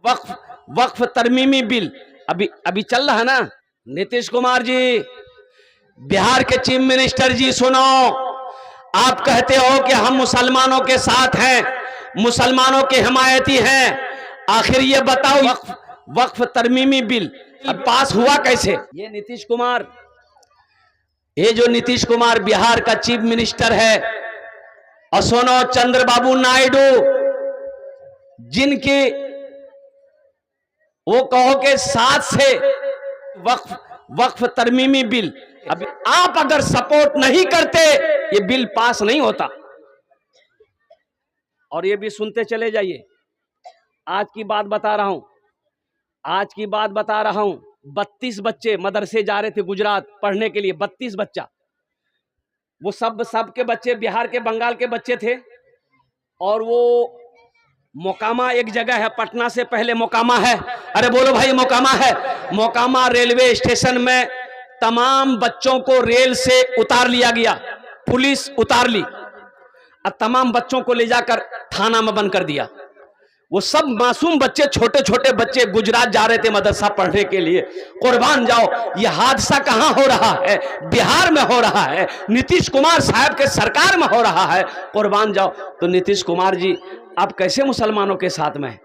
वक्फ वक्फ तरमीमी bill अभी अभी चल रहा है ना। नीतीश कुमार जी, बिहार के चीफ मिनिस्टर जी, सुनो, आप कहते हो कि हम मुसलमानों के साथ हैं, मुसलमानों के हिमायती हैं, आखिर ये बताओ वक्फ तरमीमी बिल अब पास हुआ कैसे? ये नीतीश कुमार, ये जो नीतीश कुमार बिहार का चीफ मिनिस्टर है, और सुनो, चंद्रबाबू नायडू, जिनकी वो कहो के साथ से वक्फ तरमीमी बिल, अब आप अगर सपोर्ट नहीं करते ये बिल पास नहीं होता। और ये भी सुनते चले जाइए, आज की बात बता रहा हूं, आज की बात बता रहा हूं। 32 बच्चे मदरसे जा रहे थे गुजरात पढ़ने के लिए, 32 बच्चा, वो सब के बच्चे बिहार के, बंगाल के बच्चे थे। और वो मोकामा एक जगह है, पटना से पहले मोकामा है, अरे बोलो भाई मोकामा है। मोकामा रेलवे स्टेशन में तमाम बच्चों को रेल से उतार लिया गया, पुलिस उतार ली और तमाम बच्चों को ले जाकर थाना में बंद कर दिया। वो सब मासूम बच्चे, छोटे छोटे बच्चे गुजरात जा रहे थे मदरसा पढ़ने के लिए। कुर्बान जाओ, ये हादसा कहां हो रहा है? बिहार में हो रहा है, नीतीश कुमार साहब के सरकार में हो रहा है। कुर्बान जाओ। तो नीतीश कुमार जी, आप कैसे मुसलमानों के साथ में?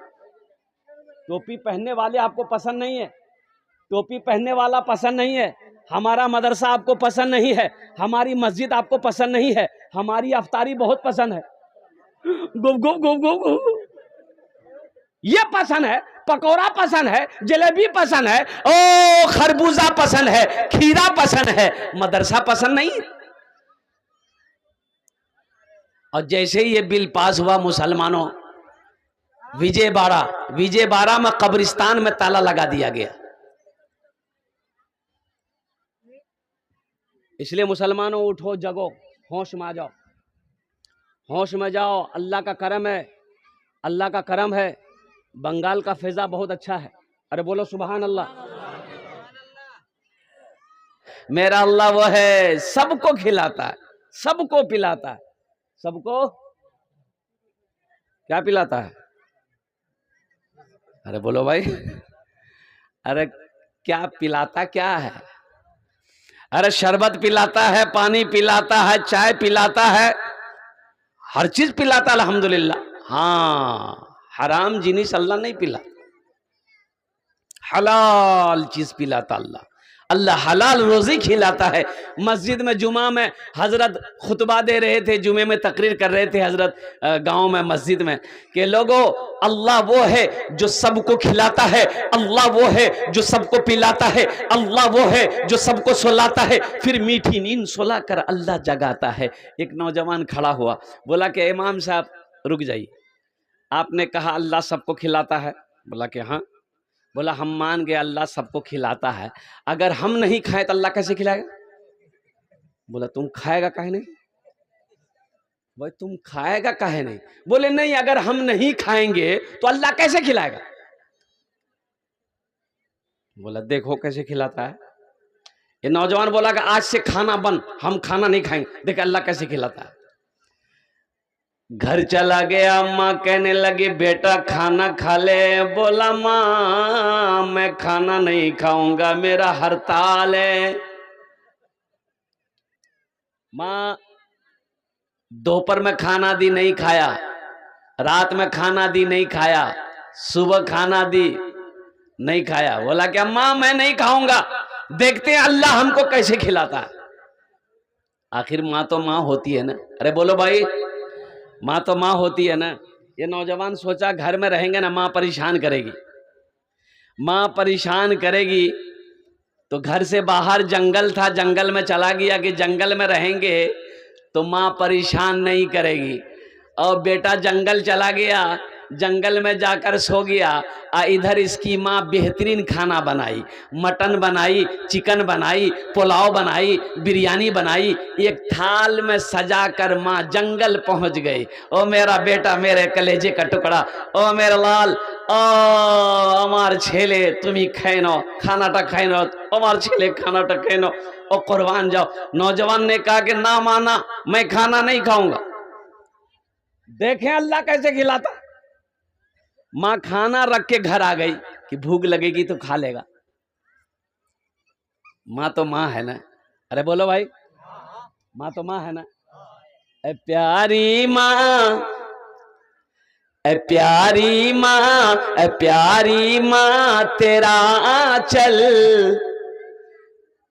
टोपी पहनने वाले आपको पसंद नहीं है, टोपी पहनने वाला पसंद नहीं है, हमारा मदरसा आपको पसंद नहीं है, हमारी मस्जिद आपको पसंद नहीं है, हमारी अफ्तारी बहुत पसंद है, गुब गुब गुब गुब गुब ये पसंद है, पकौड़ा पसंद है, जलेबी पसंद है, ओ खरबूजा पसंद है, खीरा पसंद है, मदरसा पसंद नहीं। और जैसे ही ये बिल पास हुआ, मुसलमानों, विजयवाड़ा में कब्रिस्तान में ताला लगा दिया गया। इसलिए मुसलमानों, उठो, जगो, होश में आ जाओ, होश में जाओ। अल्लाह का करम है, अल्लाह का करम है। बंगाल का फिजा बहुत अच्छा है, अरे बोलो सुभान अल्लाह। मेरा अल्लाह वो है, सबको खिलाता है, सबको पिलाता है। सबको क्या पिलाता है? अरे बोलो भाई, अरे क्या पिलाता क्या है? अरे शरबत पिलाता है, पानी पिलाता है, चाय पिलाता है, हर चीज पिलाता अल्हम्दुलिल्लाह। हाँ, हराम जिनिस अल्लाह नहीं पिलाता, हलाल चीज पिलाता अल्लाह। अल्लाह हलाल रोजी खिलाता है। मस्जिद में जुमा में हजरत खुतबा दे रहे थे, जुमे में तकरीर कर रहे थे हजरत गांव में, मस्जिद में, कि लोगों, अल्लाह वो है जो सबको खिलाता है, अल्लाह वो है जो सबको पिलाता है, अल्लाह वो है जो सबको सुलाता है, फिर मीठी नींद सुला कर अल्लाह जगाता है। एक नौजवान खड़ा हुआ, बोला कि इमाम साहब रुक जाइए, आपने कहा अल्लाह सबको खिलाता है? बोला कि हाँ। बोला हम मान गए अल्लाह सबको खिलाता है, अगर हम नहीं खाए तो अल्लाह कैसे खिलाएगा? बोला तुम खाएगा काहे नहीं? भाई तुम खाएगा काहे नहीं? बोले नहीं, अगर हम नहीं खाएंगे तो अल्लाह कैसे खिलाएगा? बोला देखो कैसे खिलाता है। ये नौजवान बोला कि आज से खाना बंद, हम खाना नहीं खाएंगे, देख अल्लाह कैसे खिलाता है। घर चला गया, माँ कहने लगी बेटा खाना खा ले। बोला माँ मैं खाना नहीं खाऊंगा, मेरा हड़ताल है। माँ दोपहर में खाना दी नहीं खाया, रात में खाना दी नहीं खाया, सुबह खाना दी नहीं खाया। बोला क्या माँ मैं नहीं खाऊंगा, देखते हैं अल्लाह हमको कैसे खिलाता है। आखिर माँ तो माँ होती है ना, अरे बोलो भाई, माँ तो माँ होती है ना। ये नौजवान सोचा घर में रहेंगे ना माँ परेशान करेगी, माँ परेशान करेगी, तो घर से बाहर जंगल था, जंगल में चला गया कि जंगल में रहेंगे तो माँ परेशान नहीं करेगी। और बेटा जंगल चला गया, जंगल में जाकर सो गया। इधर इसकी माँ बेहतरीन खाना बनाई, मटन बनाई, चिकन बनाई, पुलाव बनाई, बिरयानी बनाई, एक थाल में सजा कर माँ जंगल पहुंच गई। ओ मेरा बेटा, मेरे कलेजे का टुकड़ा, ओ मेरा लाल, ओ अमार छेले तुम्हें खैनो खानाटा खैनो, अमार छेले खानाटा खैनो, ओ कुर्बान जाओ। नौजवान ने कहा कि ना माना, मैं खाना नहीं खाऊंगा। देखें अल्लाह कैसे खिलाता। माँ खाना रख के घर आ गई कि भूख लगेगी तो खा लेगा। माँ तो माँ है ना, अरे बोलो भाई, माँ तो माँ है ना। ए प्यारी माँ, ए प्यारी माँ, ए प्यारी माँ, तेरा आंचल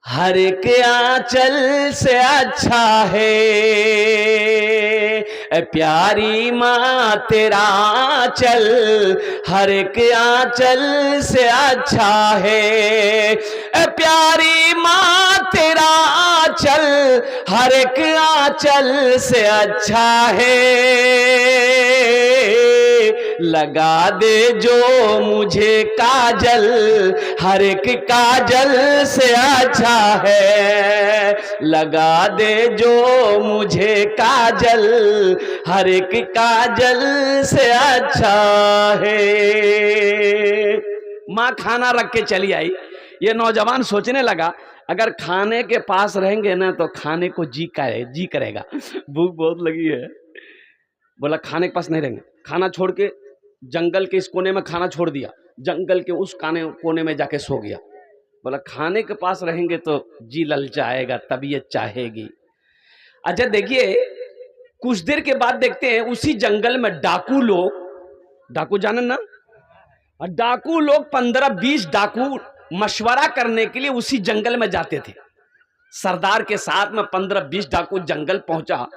हर एक आंचल से अच्छा है। ए प्यारी माँ, तेरा आंचल हर एक आंचल से अच्छा है। ए प्यारी माँ, तेरा आंचल हर एक आंचल से अच्छा है। लगा दे जो मुझे काजल हर एक काजल से अच्छा है। लगा दे जो मुझे काजल हर एक काजल से अच्छा है। माँ खाना रख के चली आई। ये नौजवान सोचने लगा अगर खाने के पास रहेंगे ना तो खाने को जी करेगा, भूख बहुत लगी है। बोला खाने के पास नहीं रहेंगे, खाना छोड़ के जंगल के इस कोने में खाना छोड़ दिया, जंगल के उस कोने में जाके सो गया। बोला खाने के पास रहेंगे तो जी ललचाएगा, तबीयत चाहेगी। अच्छा देखिए, कुछ देर के बाद देखते हैं उसी जंगल में डाकू लोग, डाकू जाने ना, डाकू लोग 15-20 डाकू मशवरा करने के लिए उसी जंगल में जाते थे। सरदार के साथ में 15-20 डाकू जंगल पहुंचा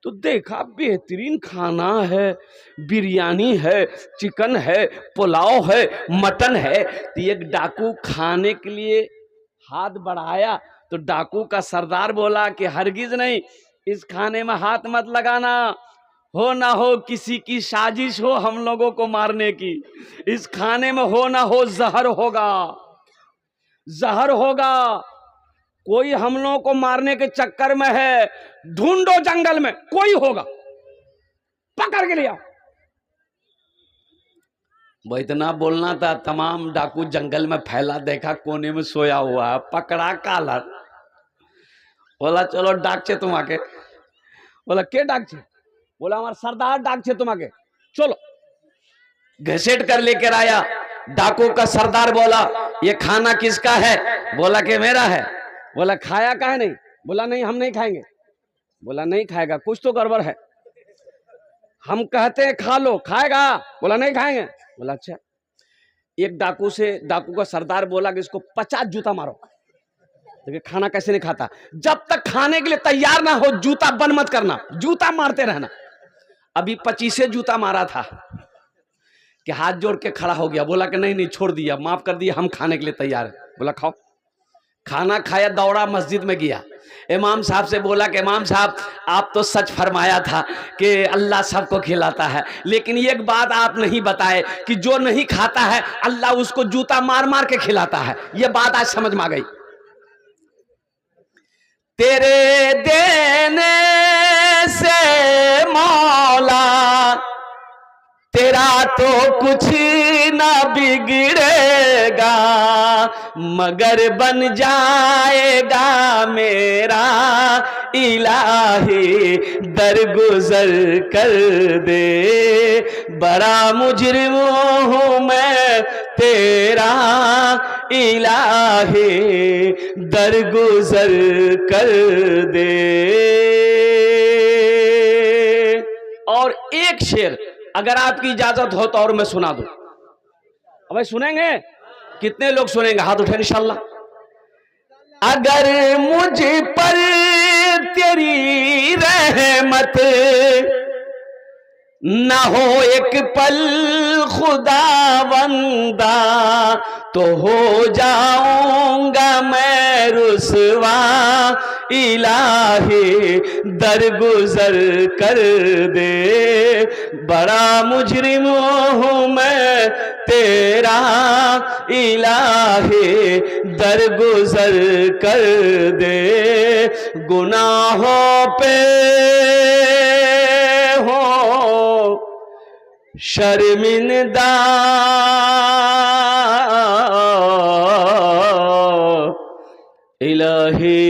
तो देखा बेहतरीन खाना है, बिरयानी है, चिकन है, पुलाव है, मटन है। तो एक डाकू खाने के लिए हाथ बढ़ाया तो डाकू का सरदार बोला कि हरगिज नहीं, इस खाने में हाथ मत लगाना, हो ना हो किसी की साजिश हो हम लोगों को मारने की। इस खाने में हो ना हो जहर होगा, जहर होगा, कोई हम लोगों को मारने के चक्कर में है, ढूंढो जंगल में कोई होगा, पकड़ के लिया। वो इतना बोलना था, तमाम डाकू जंगल में फैला, देखा कोने में सोया हुआ है, पकड़ा कालर। बोला चलो डाक छे तुम आके। बोला के डाक छे? बोला हमारा सरदार डाक छे तुम आके, चलो। घसीट कर लेकर आया। डाकू का सरदार बोला ये खाना किसका है? बोला कि मेरा है। बोला खाया काहे नहीं? बोला नहीं हम नहीं खाएंगे। बोला नहीं खाएगा, कुछ तो गड़बड़ है, हम कहते हैं खा लो, खाएगा? बोला नहीं खाएंगे। बोला अच्छा। एक डाकू का सरदार बोला कि इसको 50 जूता मारो। देखिए खाना कैसे नहीं खाता, जब तक खाने के लिए तैयार ना हो जूता बंद मत करना, जूता मारते रहना। अभी 25 जूता मारा था कि हाथ जोड़ के खड़ा हो गया। बोला कि नहीं छोड़ दिया, माफ कर दिया, हम खाने के लिए तैयार है। बोला खाओ। खाना खाया, दौड़ा मस्जिद में गया। इमाम साहब से बोला कि इमाम साहब आप तो सच फरमाया था कि अल्लाह सबको खिलाता है, लेकिन एक बात आप नहीं बताए कि जो नहीं खाता है अल्लाह उसको जूता मार मार के खिलाता है। ये बात आज समझ में आ गई। तेरे देने से मौला तेरा तो कुछ ना बिगड़ेगा, मगर बन जाएगा मेरा इलाही दरगुजर कर दे। बड़ा मुजरिम हूँ मैं तेरा इलाही दरगुजर कर दे। और एक शेर अगर आपकी इजाजत हो तो और मैं सुना दूं। भाई सुनेंगे? कितने लोग सुनेंगे? हाथ उठे इंशाल्लाह। अगर मुझ पर तेरी रहमत न हो एक पल खुदावंदा, तो हो जाऊंगा मैं रुसवा इलाही दरगुजर कर दे। बड़ा मुजरिम हूँ मैं तेरा इलाही दरगुजर कर दे। गुनाहों पे हो शर्मिंदा, इलाही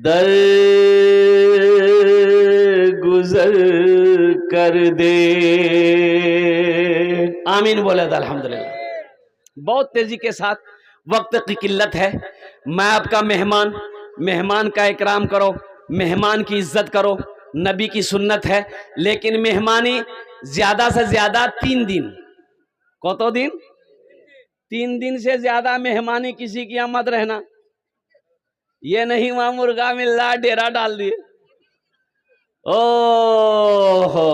दर गुजर कर दे। आमीन बोले तो अल्हम्दुलिल्लाह। बहुत तेजी के साथ, वक्त की किल्लत है। मैं आपका मेहमान, मेहमान का इकराम करो, मेहमान की इज्जत करो, नबी की सुन्नत है। लेकिन मेहमानी ज्यादा से ज्यादा 3 दिन। कतो दिन? 3 दिन से ज्यादा मेहमानी किसी की यहाँ मत रहना। ये नहीं वहां मुर्गा मिल डेरा डाल दिए। ओ हो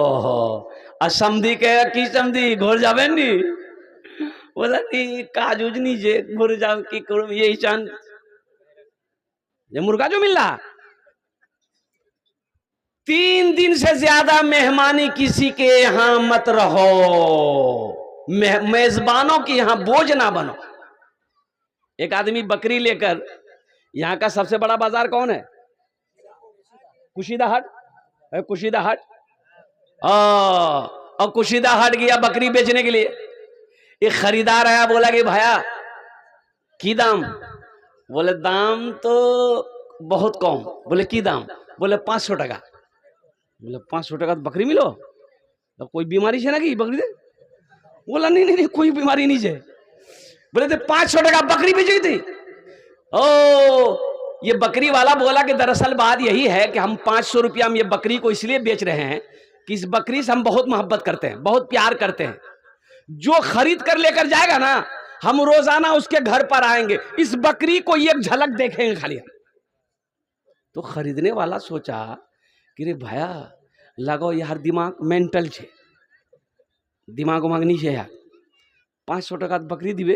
असमधी के की समधी घोर जावे नी बोला नहीं काजूज नीचे घोर जाओ की करो ये चांद ये मुर्गा जो मिल रहा। 3 दिन से ज्यादा मेहमानी किसी के यहां मत रहो। मेजबानों की यहां बोझ ना बनो। एक आदमी बकरी लेकर, यहां का सबसे बड़ा बाजार कौन है? कुशीदा हाट है। कुशीदा हाट और कुशीदा हाट गया बकरी बेचने के लिए। एक खरीदार आया, बोला कि भैया की दाम? बोले दाम तो बहुत कम। बोले की दाम? बोले 500 टका। बोले 500 टका तो बकरी मिलो तो कोई बीमारी है ना कि बकरी दे? बोला नहीं नहीं नहीं कोई बीमारी नहीं है। बोले तो 500 टका बकरी बेची थी। ओ ये बकरी वाला बोला कि दरअसल बात यही है कि हम 500 रुपया में ये बकरी को इसलिए बेच रहे हैं कि इस बकरी से हम बहुत मोहब्बत करते हैं, बहुत प्यार करते हैं। जो खरीद कर लेकर जाएगा ना, हम रोजाना उसके घर पर आएंगे, इस बकरी को एक झलक देखेंगे खाली। तो खरीदने वाला सोचा कि रे भैया लगो यार दिमाग मेंटल छे, दिमाग उमाग नहीं छे यार। 500 टका बकरी दिवे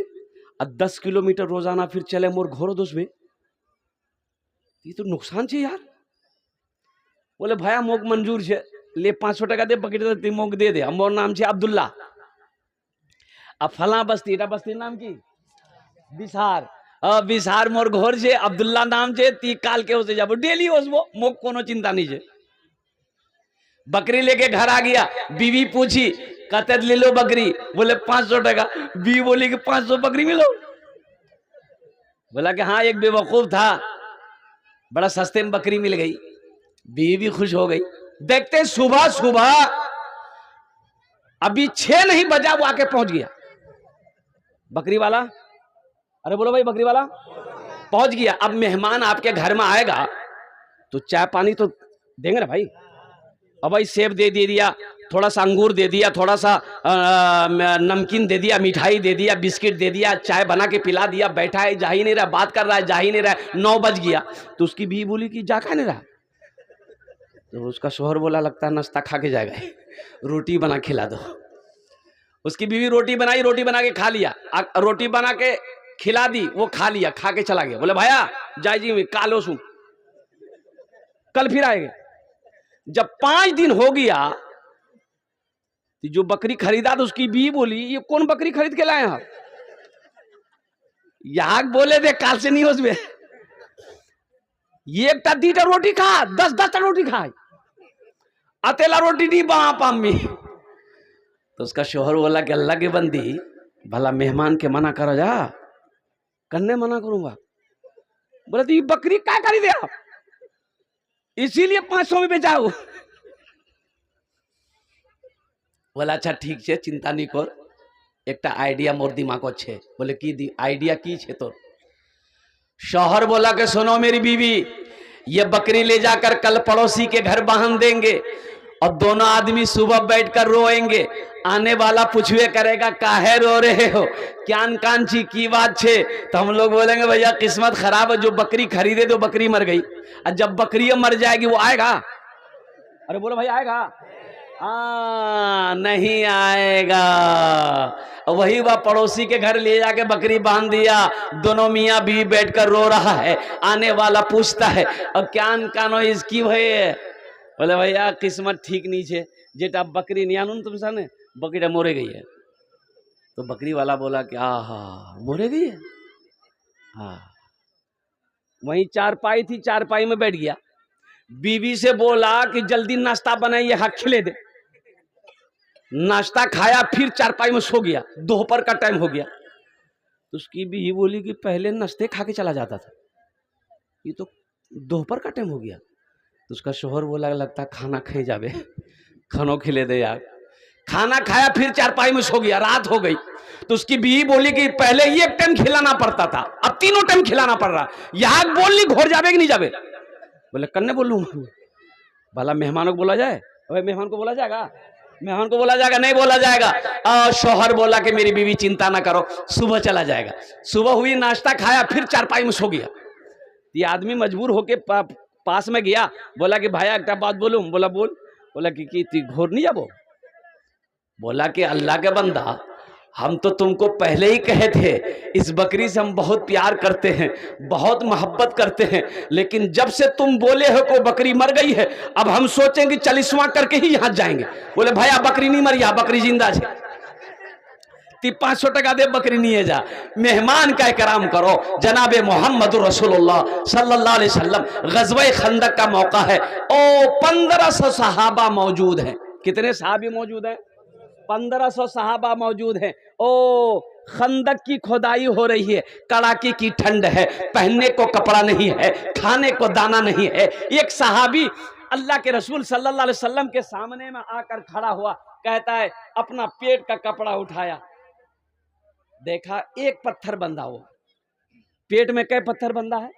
और 10 किलोमीटर रोजाना फिर चले मोर घोर दोसबे, ये तो नुकसान छे यार। बोले भैया मोक मंजूर छे, ले 500 टका दे बकरी तो मोक दे दे। मोर नाम छे अब्दुल्ला। अब फला बस्ती, एटा बस्ती नाम की बिसार। बिसार मोर घोर छे, अब्दुल्ला नाम छे। ती काल के उसे जाबो डेली ओसबो, मोक कोनो चिंता नहीं छे। बकरी लेके घर आ गया। बीवी पूछी कते ले लो बकरी? बोले 500 टका। बीवी बोली कि 500 बकरी मिलो? बोला कि हाँ एक बेवकूफ था, बड़ा सस्ते में बकरी मिल गई। बीवी भी खुश हो गई। देखते सुबह सुबह अभी 6 नहीं बजा वो आके पहुंच गया बकरी वाला। अरे बोलो भाई बकरी वाला पहुंच गया। अब मेहमान आपके घर में आएगा तो चाय पानी तो देंगे ना भाई। अब भाई सेब दे दिया, थोड़ा सा अंगूर दे दिया, थोड़ा सा नमकीन दे दिया, मिठाई दे दिया, बिस्किट दे दिया, चाय बना के पिला दिया। बैठा है, जा ही नहीं रहा, बात कर रहा है, जा ही नहीं रहा। 9 बज गया तो उसकी बीवी बोली कि जा खा नहीं रहा। तो उसका शोहर बोला लगता है नाश्ता खा के जाएगा, रोटी बना खिला दो। उसकी बीवी रोटी बनाई, रोटी बना के खा लिया। रोटी बना के खिला दी, वो खा लिया, खा के चला गया। बोले भैया जाए जी कालो सू, कल फिर आएंगे। जब 5 दिन हो गया तो जो बकरी खरीदा तो उसकी बीवी बोली ये कौन बकरी खरीद के लाए आप? यहाँ बोले थे काल से नहीं उसमें ये एक दीटा रोटी खा, 10 रोटी खाए, अतेला रोटी नहीं बा पामी। तो उसका शोहर बोला कि अल्लाह के बंदी भला मेहमान के मना करो जा, करने मना करूंगा। बोला तो ये बकरी क्या खरीदे आप? इसीलिए 500 में बेचाओ। बोला अच्छा ठीक है चिंता नहीं कर, एक आइडिया मोर दिमाग छे। बोले की आइडिया की छे तो? शौहर बोला कि सुनो मेरी बीवी, ये बकरी ले जाकर कल पड़ोसी के घर बांध देंगे और दोनों आदमी सुबह बैठकर रोएंगे। आने वाला पूछवे करेगा काहे रो रहे हो, क्यान कांची की बात छे? तो हम लोग बोलेंगे भैया किस्मत खराब है, जो बकरी खरीदे तो बकरी मर गई। और जब बकरी मर जाएगी वो आएगा? अरे बोलो भाई आएगा? नहीं आएगा। वही वह पड़ोसी के घर ले जाके बकरी बांध दिया, दोनों मियाँ बीवी बैठकर रो रहा है। आने वाला पूछता है और क्यान कानो इसकी भय? बोले भैया किस्मत ठीक नहीं छे, जेटा बकरी नहीं आनू तुम साने बकरी मोरे गई है। तो बकरी वाला बोला कि आहा मोरे गई है। हाँ वहीं चारपाई थी, चारपाई में बैठ गया। बीवी से बोला कि जल्दी नाश्ता बनाइए, हाँ खिले दे। नाश्ता खाया, फिर चारपाई में सो गया। दोपहर का टाइम हो गया तो उसकी बीवी बोली कि पहले नाश्ते खा के चला जाता था, ये तो दोपहर का टाइम हो गया। तो उसका शोहर बोला लगता खाना खाए जावे, खानों खिले दे यार। खाना खाया फिर चारपाई में सो गया, रात हो गई। तो उसकी बीवी बोली कि पहले ही एक टाइम खिलाना पड़ता था, अब तीनों टाइम खिलाना पड़ रहा। यहाँ बोल ली घोर जावे कि नहीं जावे? बोले कन्ने बोलूं भला मेहमानों को बोला जाए? अबे मेहमान को बोला जाएगा? मेहमान को बोला जाएगा? नहीं बोला जाएगा। शौहर बोला कि मेरी बीवी चिंता ना करो, सुबह चला जाएगा। सुबह हुई, नाश्ता खाया, फिर चारपाई में सो गया। ये आदमी मजबूर होके पास में गया, बोला कि भाई एक बात बोलूं? बोला बोल। बोला कि घोर नहीं जाबो? बोला कि अल्लाह के बंदा, हम तो तुमको पहले ही कहे थे इस बकरी से हम बहुत प्यार करते हैं, बहुत मोहब्बत करते हैं, लेकिन जब से तुम बोले हो को बकरी मर गई है, अब हम सोचेंगे 40वां करके ही यहाँ जाएंगे। बोले भैया बकरी नहीं मरी, बकरी जिंदा है। 500 टका दे, बकरी नहीं है जा। मेहमान का इकराम करो। जनाबे मोहम्मद रसूलुल्लाह सल्लल्लाहु अलैहि वसल्लम, ग़ज़वा खंदक का मौका है। ओ 1500 सहाबा मौजूद हैं। कितने सहाबी मौजूद हैं? 1500 सहाबा मौजूद हैं। ओ खंदक की खुदाई हो रही है, कड़ाके की ठंड है, पहनने को कपड़ा नहीं है, खाने को दाना नहीं है। एक सहाबी अल्लाह के रसूल सल्लल्लाहु अलैहि वसल्लम के सामने में आकर खड़ा हुआ, कहता है अपना पेट का कपड़ा उठाया, देखा एक पत्थर बंधा हुआ। पेट में कई पत्थर बंधा है?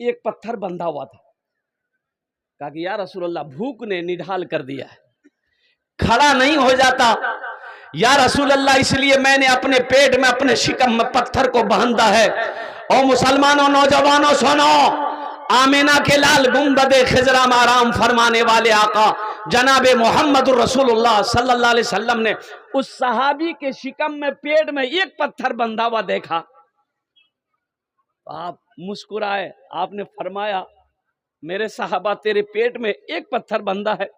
एक पत्थर बंधा हुआ था। कहा कि या रसूलल्लाह, भूख ने निढाल कर दिया है, खड़ा नहीं हो जाता। या रसूल अल्लाह, इसलिए मैंने अपने पेट में, अपने शिकम में पत्थर को बांधा है। और मुसलमानों, नौजवानों सुनो, आमीना के लाल गुंबदे खिजरा में आराम फरमाने वाले आका जनाबे मोहम्मद रसूलुल्लाह सल्लल्लाहु अलैहि वसल्लम ने उस सहाबी के शिकम में, पेट में एक पत्थर बंधा हुआ देखा। आप मुस्कुराए, आपने फरमाया मेरे साहबा, तेरे पेट में एक पत्थर बंधा है।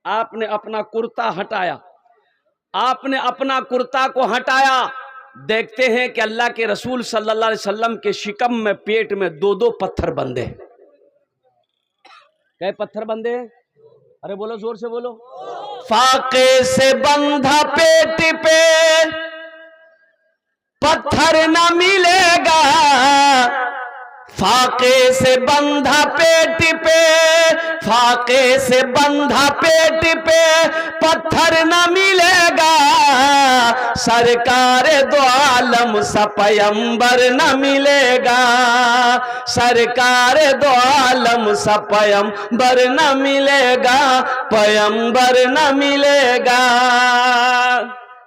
आपने अपना कुर्ता हटाया, आपने अपना कुर्ता को हटाया। देखते हैं कि अल्लाह के रसूल सल्लल्लाहु अलैहि वसल्लम के शिकम में, पेट में 2-2 पत्थर बंधे। क्या पत्थर बंधे? अरे बोलो, जोर से बोलो। फाके से बंधा पेट पे पत्थर ना मिलेगा, फाके से बंधा पेट पे, फाके से बंधा पेट पे पत्थर न मिलेगा। सरकार दो आलम सा पैगंबर न मिलेगा, सरकार दो आलम सा पैगंबर न मिलेगा, पैगंबर न मिलेगा।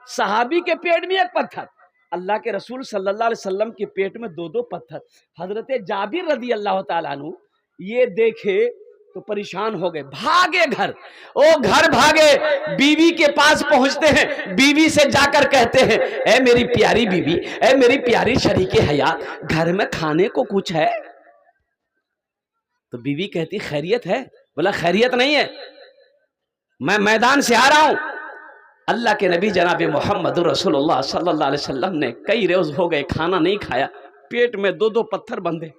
सहाबी के पेट में एक पत्थर, अल्लाह के रसूल सल्लल्लाहु अलैहि वसल्लम के पेट में 2-2 पत्थर। हजरत जाबिर रदी अल्लाह ताला अन्हु ये देखे तो परेशान हो गए, भागे घर। ओ घर भागे, बीवी के पास पहुंचते हैं, बीवी से जाकर कहते हैं, ए मेरी प्यारी बीवी, ए मेरी प्यारी शरीके हयात, घर में खाने को कुछ है? तो बीवी कहती खैरियत है। बोला खैरियत नहीं है, मैं मैदान से आ रहा हूं। अल्लाह के नबी जनाब मोहम्मद रसूलुल्लाह सल्लल्लाहु अलैहि वसल्लम ने कई रोज हो गए खाना नहीं खाया, पेट में 2-2 पत्थर बंधे।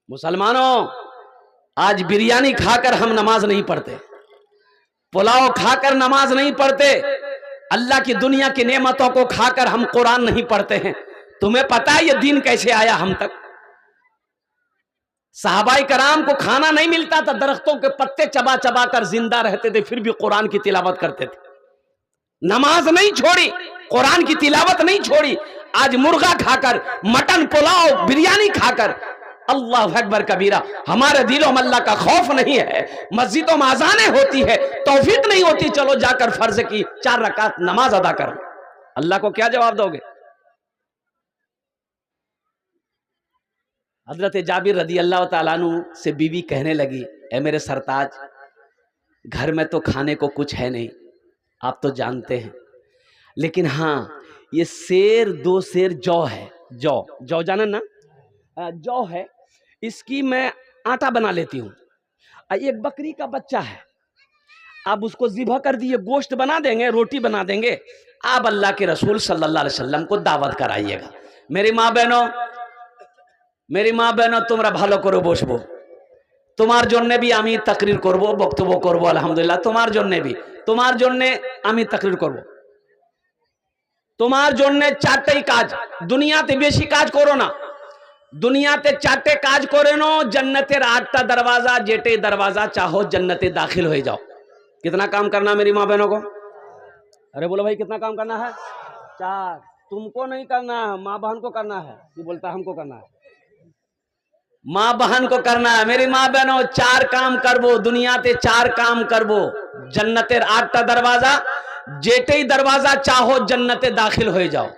मुसलमानों, आज बिरयानी खाकर हम नमाज नहीं पढ़ते, पुलाव खाकर नमाज नहीं पढ़ते, अल्लाह की दुनिया की नेमतों को खाकर हम कुरान नहीं पढ़ते हैं। तुम्हें पता है ये दिन कैसे आया हम तक? साहबाई कराम को खाना नहीं मिलता था, दरख्तों के पत्ते चबा चबा कर जिंदा रहते थे, फिर भी कुरान की तिलावत करते थे, नमाज नहीं छोड़ी, कुरान की तिलावत नहीं छोड़ी। आज मुर्गा खाकर, मटन पुलाव बिरयानी खाकर, अल्लाह अकबर कबीरा, हमारे दिलों में अल्लाह का खौफ नहीं है। मस्जिदों में अजानें होती है, तौफीक नहीं होती, चलो जाकर फर्ज की 4 रकात नमाज अदा कर। अल्लाह को क्या जवाब दोगे? हजरत जाबिर रदी अल्लाह ताला अन्हु से बीवी कहने लगी, ए मेरे सरताज, घर में तो खाने को कुछ है नहीं, आप तो जानते हैं, लेकिन हाँ ये सेर 2 सेर जौ है, जौ जाना ना, जौ है, इसकी मैं आटा बना लेती हूँ। एक बकरी का बच्चा है, आप उसको ज़िबह कर दिए, गोश्त बना देंगे, रोटी बना देंगे, आप अल्लाह के रसूल सल्लल्लाहु अलैहि वसल्लम को दावत कराइएगा। मेरी माँ बहनों, তোমরা ভালো করে বসবো, তোমার জন্য भी আমি তাকরির করব, বক্তব্য করব, আলহামদুলিল্লাহ তোমার জন্য भी, তোমার জন্য আমি তাকরির করব। তোমার জন্য 4টেই কাজ, দুনিয়াতে বেশি কাজ করো না, দুনিয়াতে 4টে কাজ করে নো, জান্নাতের 8টা দরওয়াজা, যেটে দরওয়াজা চাहो জান্নাতে দাখিল হয়ে যাও। कितना काम करना मेरी माँ बहनों को? अरे बोलो भाई, कितना काम करना है? 4। तुमको नहीं करना है, माँ बहन को करना है। ये बोलता है हमको करना है, माँ बहन को करना है। मेरी माँ बहनों 4 काम करबो, दुनिया ते 4 काम करबो। जन्नतेर 8टा दरवाजा, जेटे ही दरवाजा चाहो जन्नते दाखिल हो जाओ।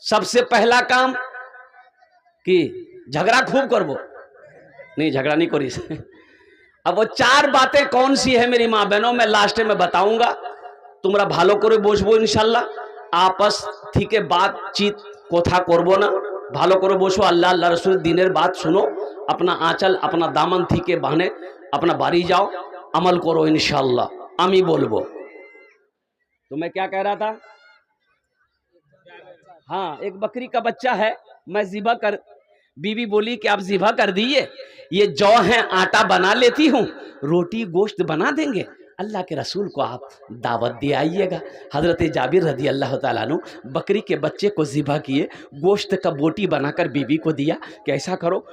सबसे पहला काम कि झगड़ा खूब करबो, नहीं झगड़ा नहीं करी। अब वो 4 बातें कौन सी है मेरी माँ बहनों, मैं लास्ट में बताऊंगा। তোমরা ভালো করে বসবো ইনশাআল্লাহ, आपस থেকে बातचीत कोथा করবো না, ভালো করে বসো, আল্লাহ আল্লাহ রসুল দিনের बात सुनो, अपना आंचल अपना दामन থেকে बांधे अपना बाड़ी जाओ, अमल करो इंशाअल्लाह। आमी बोलबो। तो मैं क्या कह रहा था? हाँ, एक बकरी का बच्चा है, मैं ज़िबा कर, बीवी बोली कि आप ज़िबा कर दिए, ये जौ है आटा बना लेती हूँ, रोटी गोश्त बना देंगे, अल्लाह के रसूल को आप दावत दे आइएगा। हज़रत जाबिर रज़ी अल्लाह ताला अन्हु बकरी के बच्चे को ज़िबा किए, गोश्त का बोटी बनाकर बीवी को दिया कि ऐसा करो,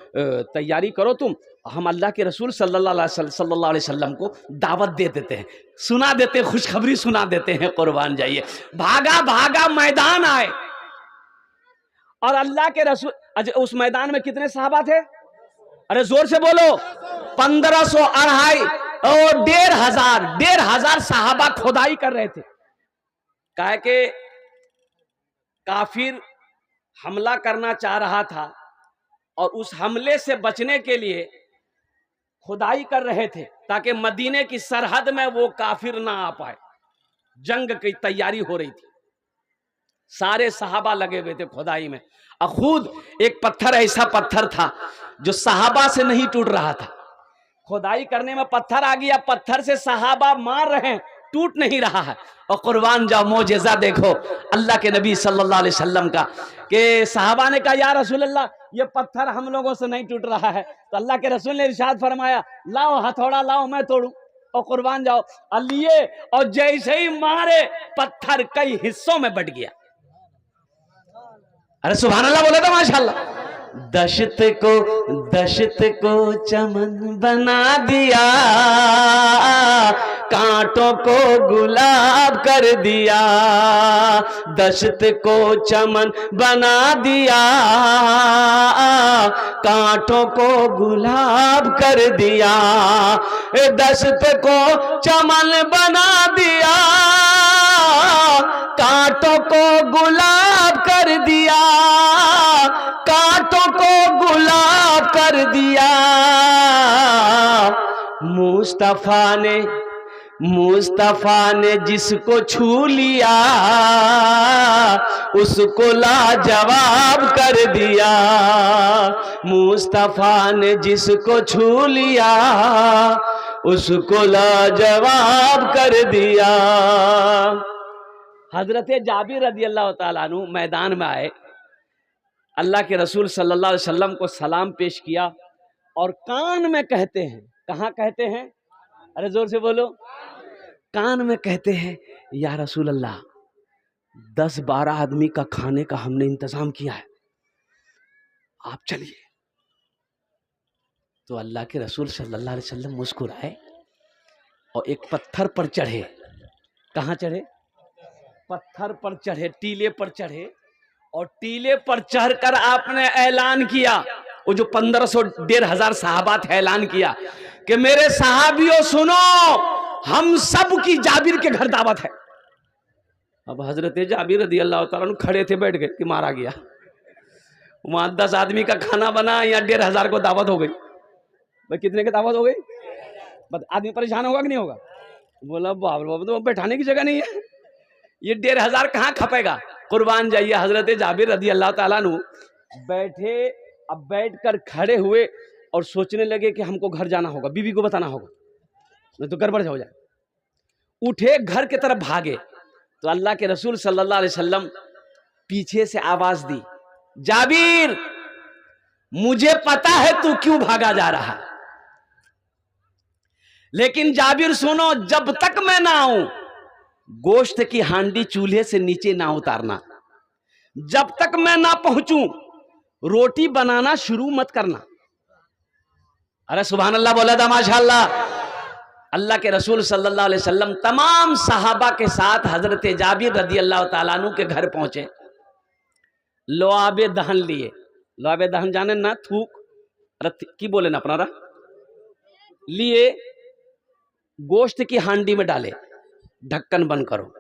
तैयारी करो तुम, हम अल्लाह के रसूल सल्लल्लाहु अलैहि वसल्लम को दावत दे देते हैं, सुना देते हैं, खुशखबरी सुना देते हैं, कुर्बान जाइए। भागा भागा मैदान आए और अल्लाह के रसूल, अच्छा उस मैदान में कितने सहाबा थे? अरे जोर से बोलो, 1500, 2,500 और 1,500 सहाबा खुदाई कर रहे थे। काहे के काफिर हमला करना चाह रहा था और उस हमले से बचने के लिए खुदाई कर रहे थे ताकि मदीने की सरहद में वो काफिर ना आ पाए। जंग की तैयारी हो रही थी, सारे सहाबा लगे हुए थे खुदाई में। और खुद एक पत्थर, ऐसा पत्थर था जो सहाबा से नहीं टूट रहा था, खुदाई करने में पत्थर आ गया, पत्थर से सहाबा मार रहे हैं, टूट नहीं रहा है। और कुर्बान जाओ मोजेज़ा देखो अल्लाह के नबी सल्लल्लाहु अलैहि वसल्लम का, कि सहाबा ने कहा या रसूल अल्लाह, ये पत्थर हम लोगों से नहीं टूट रहा है। तो अल्लाह के रसूल ने इरशाद फरमाया, लाओ हथौड़ा लाओ, मैं तोड़ूं। और कुर्बान जाओ लिए, और जैसे ही मारे पत्थर कई हिस्सों में बट गया। अरे सुभान अल्लाह बोले तो माशाअल्लाह। दशत को चमन बना दिया, कांटों को गुलाब कर दिया। दशत को चमन बना दिया, कांटों को गुलाब कर दिया। दशत को चमन बना दिया, कांटों को गुलाब कर दिया, कांटों को गुलाब कर दिया। मुस्तफा ने जिसको छू लिया, उसको लाजवाब कर दिया। मुस्तफा ने जिसको छू लिया, उसको लाजवाब कर दिया। हजरत जाबिर रज़ी अल्लाह ताला अन्हु मैदान में आए, अल्लाह के रसूल सल्लल्लाहु अलैहि वसल्लम को सलाम पेश किया और कान में कहते हैं, कहाँ कहते हैं? अरे जोर से बोलो, कान में कहते हैं, या रसूल अल्लाह 10-12 आदमी का खाने का हमने इंतजाम किया है, आप चलिए। तो अल्लाह के रसूल सल्लल्लाहु अलैहि वसल्लम मुस्कुराए और एक पत्थर पर चढ़े। कहाँ चढ़े? पत्थर पर चढ़े, टीले पर चढ़े, और टीले पर चढ़कर आपने ऐलान किया, वो जो 1500-1,500 सहाबा थे, ऐलान किया कि मेरे सहाबियों सुनो, हम सब की जाबिर के घर दावत है। अब हजरत जाबिर रज़ी अल्लाह ताला अन्हु खड़े थे, बैठ गए कि मारा गया। वहां 10 आदमी का खाना बना, या 1,500 को दावत हो गई। भाई कितने की दावत हो गई? बस आदमी परेशान होगा कि नहीं होगा? बोला बाबा तो बैठाने की जगह नहीं है, ये 1,500 कहाँ खपेगा। कुर्बान जाइए, हजरत जाबिर रज़ी अल्लाह ताला अन्हु बैठे। अब बैठकर खड़े हुए और सोचने लगे कि हमको घर जाना होगा, बीवी को बताना होगा, नहीं तो गड़बड़ हो जाए। उठे, घर की तरफ भागे, तो अल्लाह के रसूल सल्लल्लाहु अलैहि वसल्लम पीछे से आवाज दी, जाबिर मुझे पता है तू क्यों भागा जा रहा, लेकिन जाबिर सुनो, जब तक मैं ना आऊं गोश्त की हांडी चूल्हे से नीचे ना उतारना, जब तक मैं ना पहुंचूं रोटी बनाना शुरू मत करना। अरे सुभान अल्लाह बोला था माशाअल्लाह। अल्लाह के रसूल सल्लल्लाहु अलैहि वसल्लम तमाम सहाबा के साथ हजरत जाबिर रदी अल्लाह ताला अन्हु के घर पहुंचे। लोआबे दहन लिए। लोआबे दहन जाने ना, थूक की बोले ना अपना लिए, गोश्त की हांडी में डाले, ढक्कन बंद करो।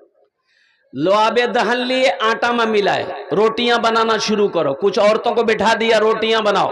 लोआबे दहन लिए, आटा में मिलाए, रोटियां बनाना शुरू करो। कुछ औरतों को बिठा दिया, रोटियां बनाओ।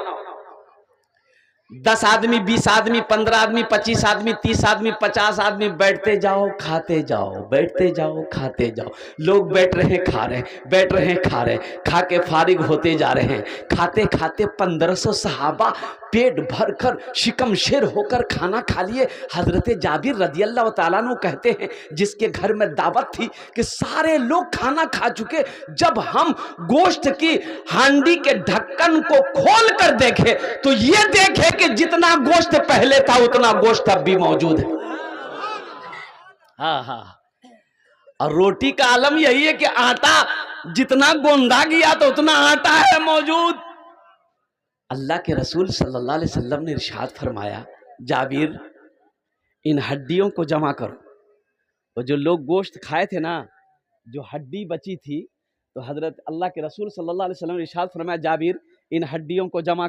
10 आदमी, 20 आदमी, 15 आदमी, 25 आदमी, 30 आदमी, 50 आदमी, बैठते जाओ खाते जाओ, बैठते जाओ खाते जाओ। लोग बैठ रहे हैं खा रहे हैं, बैठ रहे हैं खा रहे हैं, खा के फारिग होते जा रहे हैं। खाते खाते 1500 सहाबा पेट भर कर शिकम शेर होकर खाना खा लिए। हजरत जाबिर रदी अल्लाह ताला अन्हु कहते हैं जिसके घर में दावत थी कि सारे लोग खाना खा चुके, जब हम गोश्त की हांडी के ढक्कन को खोल कर देखे तो ये देखे कि जितना गोश्त पहले था उतना गोश्त अब भी मौजूद है। हाँ हाँ, और रोटी का आलम यही है कि आटा जितना गोंदा गया तो उतना आटा है मौजूद। अल्लाह के रसूल सल्लल्लाहु अलैहि वसल्लम ने इरशाद फरमाया, जाबिर इन हड्डियों को जमा करो। और जो लोग गोश्त खाए थे ना, जो हड्डी बची थी, तो हजरत अल्लाह के रसूल सल्लल्लाहु अलैहि वसल्लम ने इरशाद फरमाया, जाबिर इन हड्डियों को जमा करो।